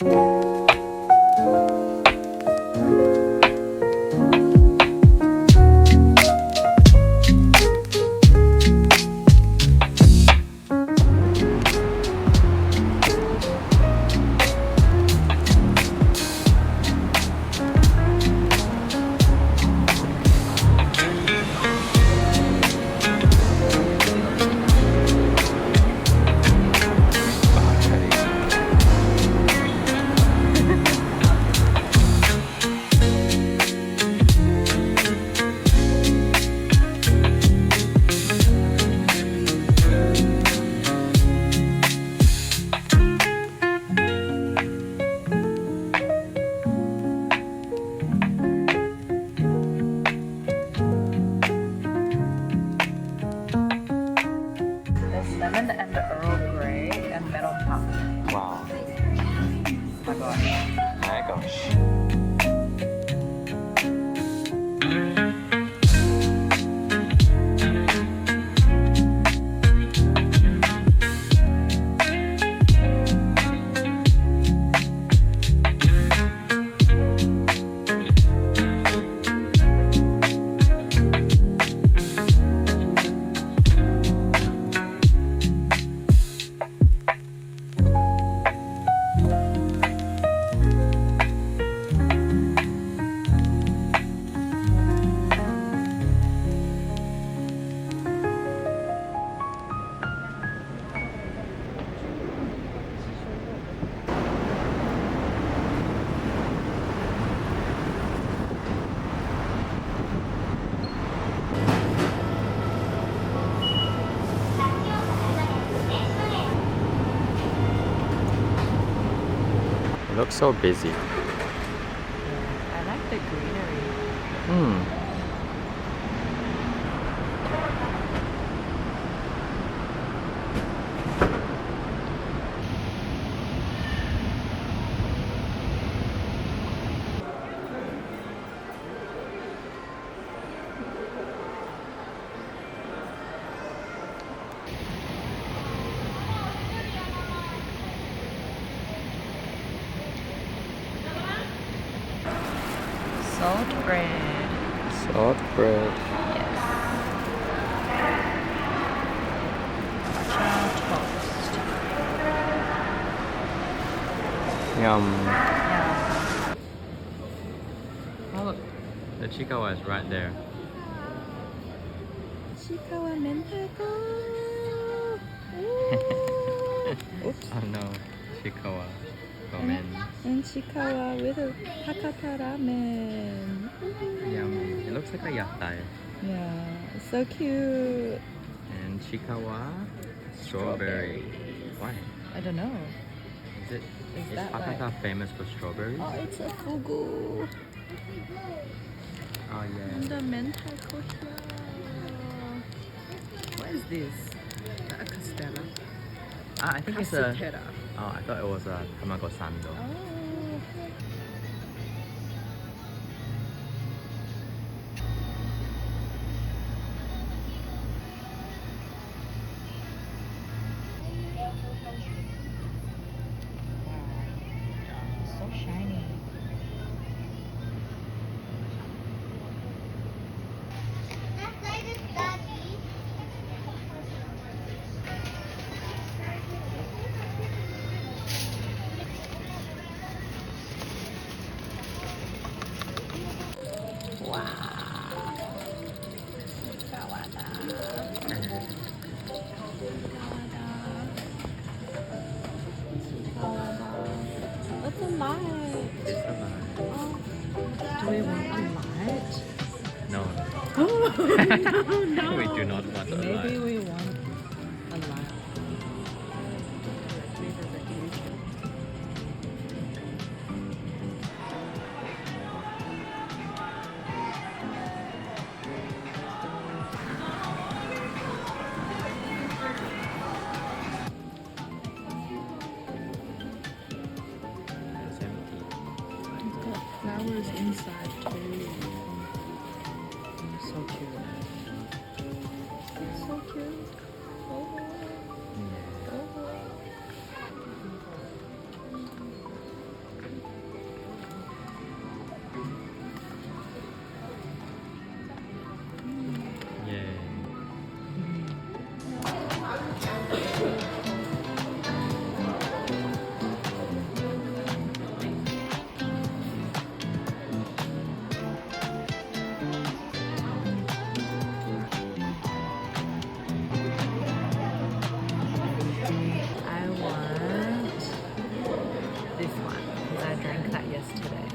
There's lemon and the Earl Grey and metal pop. Wow. Oh my god. My gosh. It looks so busy. I like the greenery. Hmm. Salt bread. Salt bread. Matcha toast. Yum. Yeah. Oh, look. The Chiikawa is right there. Chiikawa mentaiko. Oops. Oh no. Chiikawa. Ramen. And Chiikawa with a Hakata ramen. Yummy. It looks like a yatai. Yeah, so cute. And Chiikawa. Strawberry. Why? I don't know. Is Is that Hakata like... famous for strawberries? Oh, it's a fugu. Oh yeah. And the mentaiko here. What is this? A castella. Ah, I think it's a... Casutera. Oh, I thought it was a tamago sando. Oh. So shiny. What's a light? It's a lie. Oh, do we want a light? No. Oh, no. We do not want a Maybe light. we want a light. It's empty. It's got flowers inside too. So cute. So cute. Oh. Yeah. Oh. drank that yesterday.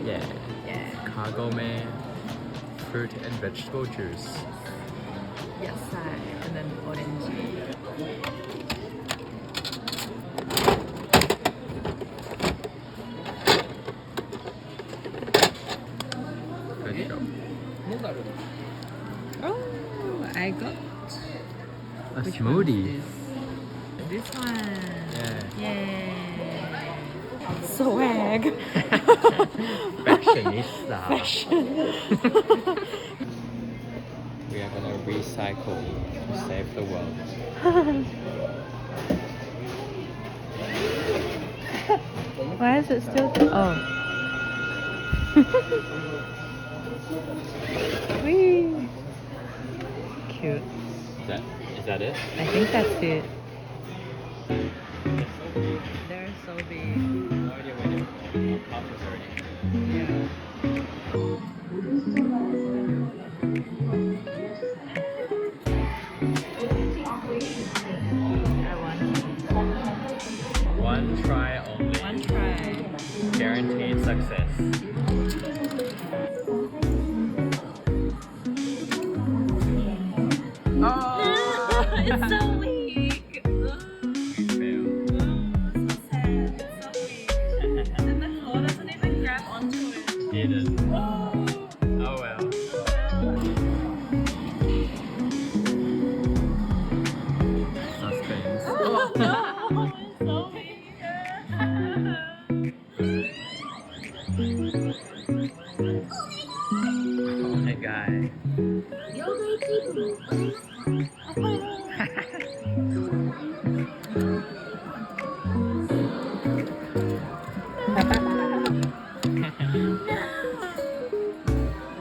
Yeah. Yeah. Kagome fruit and vegetable juice. Yasai and then orange. Good job. Oh, I got A which smoothie. one is this one. Yeah. Yay. Swag. Fashionista. Fashion. We are gonna recycle to save the world. Why is it still? Oh. Whee! Cute. Is that it? I think that's it. They're so big. No idea when it comes already. Yeah. I want One try only. one try. Guaranteed success. Oh, it's so weak. You failed. So sad. It's so weak. And the claw doesn't even grab onto it. Didn't. Oh well. Suspense. Oh no, it's so weak. Oh my god.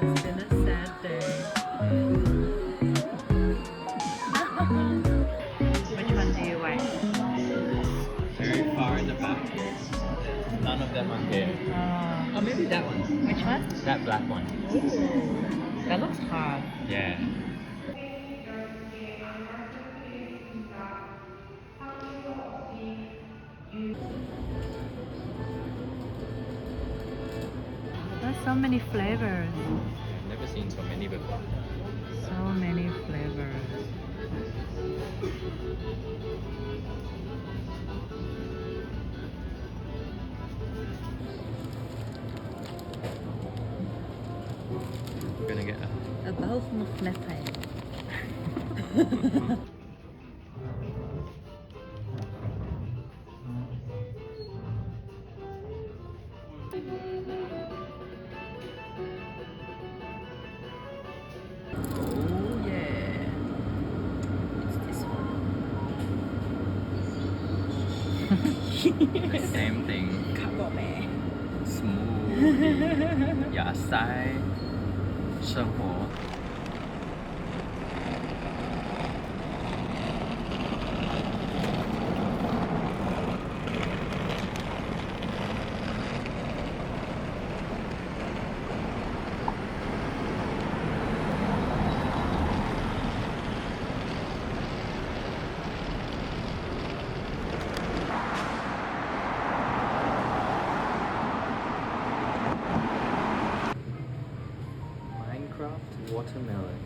It's been a sad day. Which one do you like? Very far in the back. None of them are there. Oh, maybe that one. Which one? That black one. That looks hard. Yeah. There's so many flavors. I've never seen so many before. So many flavors. We're gonna get a Above Mukhnefay. Oh yeah. It's this one. the same thing. Kagome. Smoothie. Yasai. 生活. Watermelon.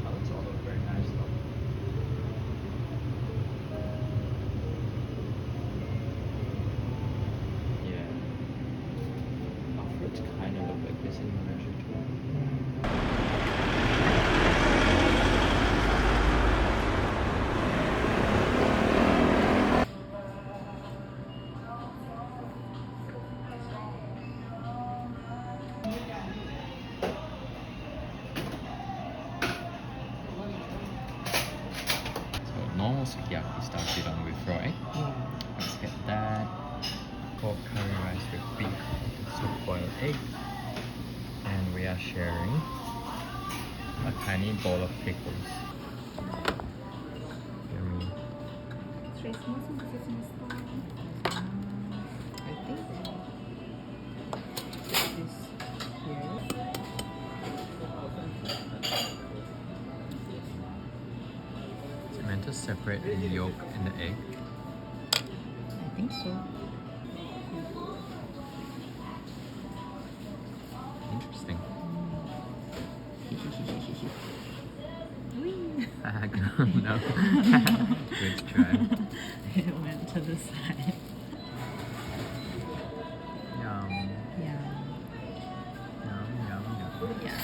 Colors all look very nice though. Yeah. Our fruits kind of look like this in Malaysia too. Normal sukiyaki started on with raw egg. Let's get that. Pork curry rice with beef, soup boiled egg. And we are sharing a tiny bowl of pickles. Yummy. I think this here. It's meant to separate the yolk and the egg. I think think so. Interesting. Whee! No. Good try. It went to the side. Yum. Yeah. Yum, yum, yum. Yeah.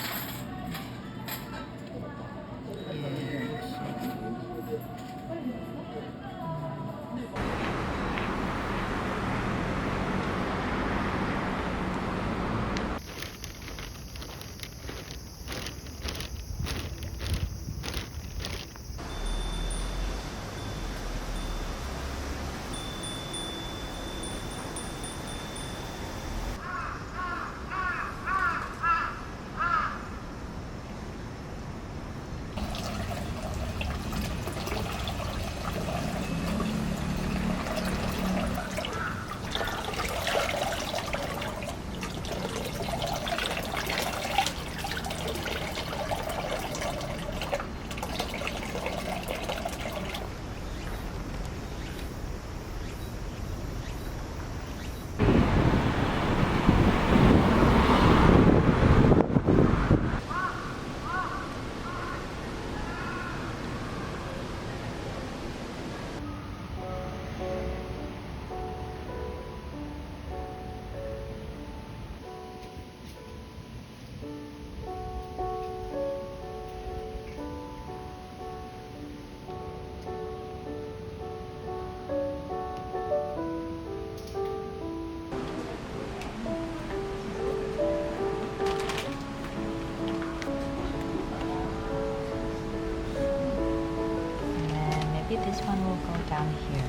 And maybe this one will go down here.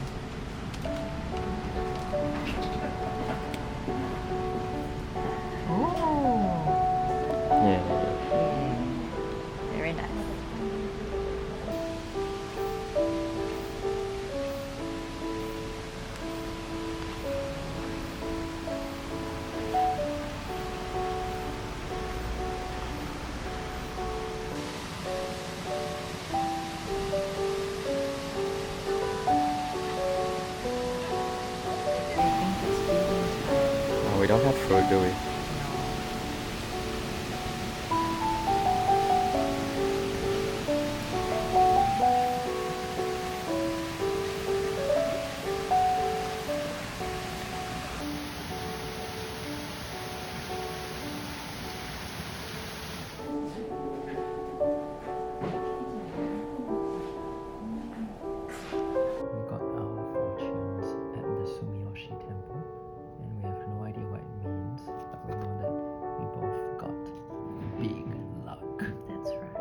Oh, Yeah. very nice. I think it's feeding time. Oh, we don't have food, do we? We got our fortunes at the Sumiyoshi temple, and we have no idea what it means, but we know that we both got big luck. That's right.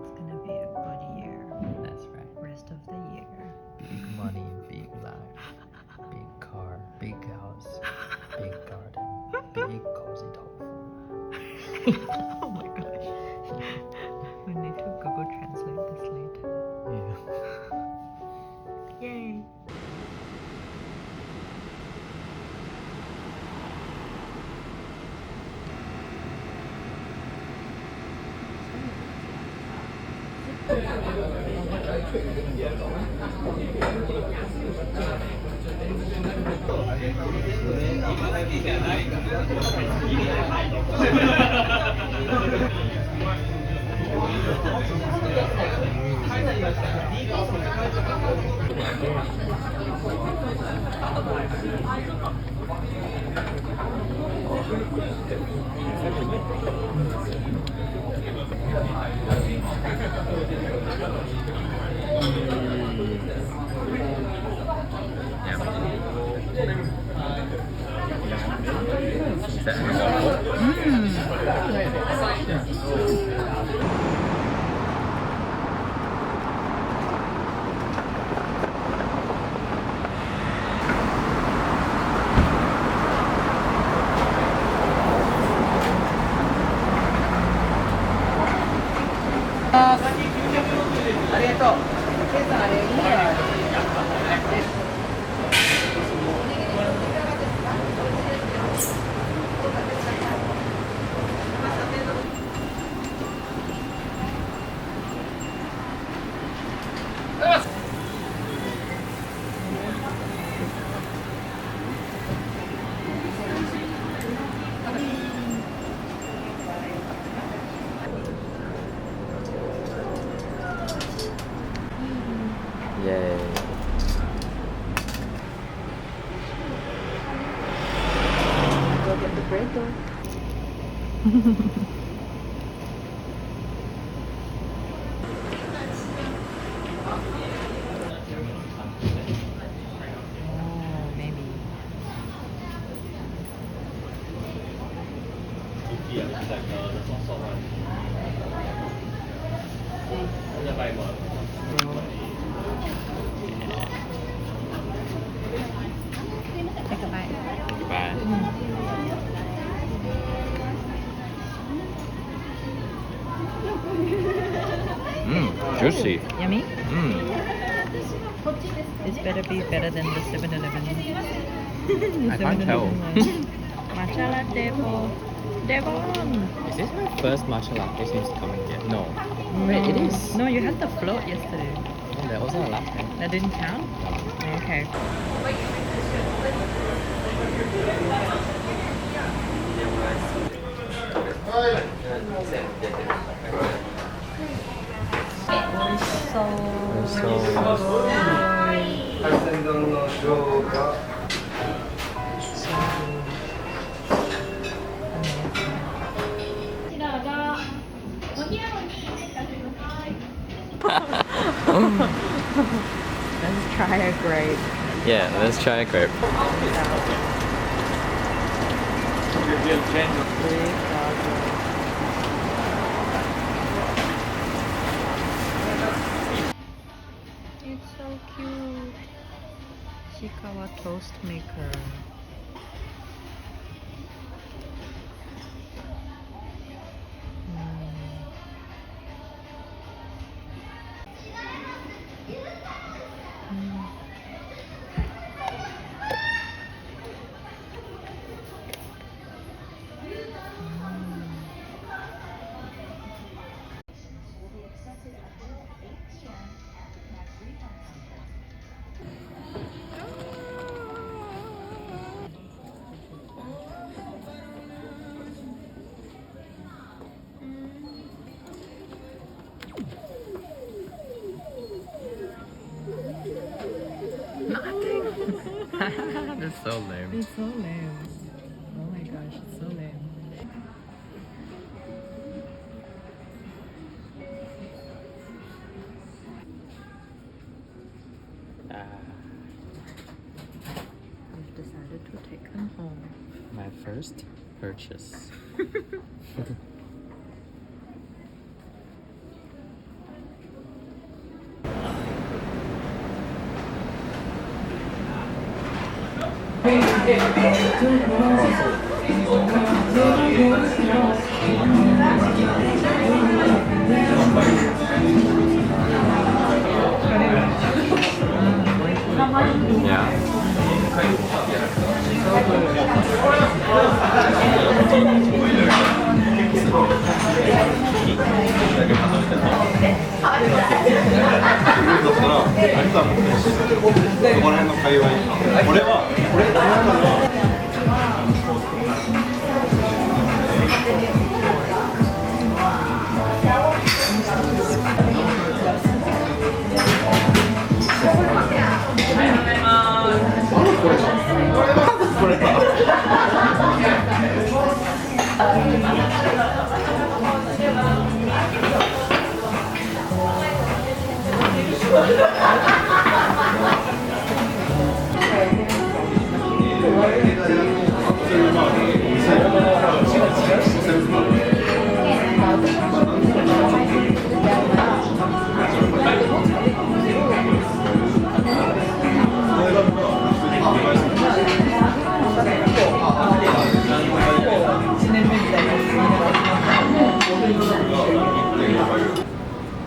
It's gonna be a good year. That's right. Rest of the year. Big money, big life, big car, big house, big garden, big cozy tofu. Oh my gosh. We need to Google Translate this later. Yeah. Yay! Is that an waffle? Arigato. Oh, maybe. Take a bite. Bye. Juicy. Yummy? Mm. This better be better than the 7-Eleven. The I can't tell. 7-Eleven one. Matcha latte for Devon. Is this my first matcha latte since coming here? No. Wait, it is. No, you had the float yesterday. Oh, there wasn't a latte. That didn't count? No. Okay. Let's try a grape. Yeah, let's try a grape. It's so cute. Shikawa toast maker. That's so lame. It's so lame. Oh my gosh, it's so lame. We've decided to take them home. My first purchase.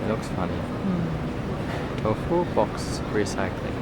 Looks funny. Tofu box recycling.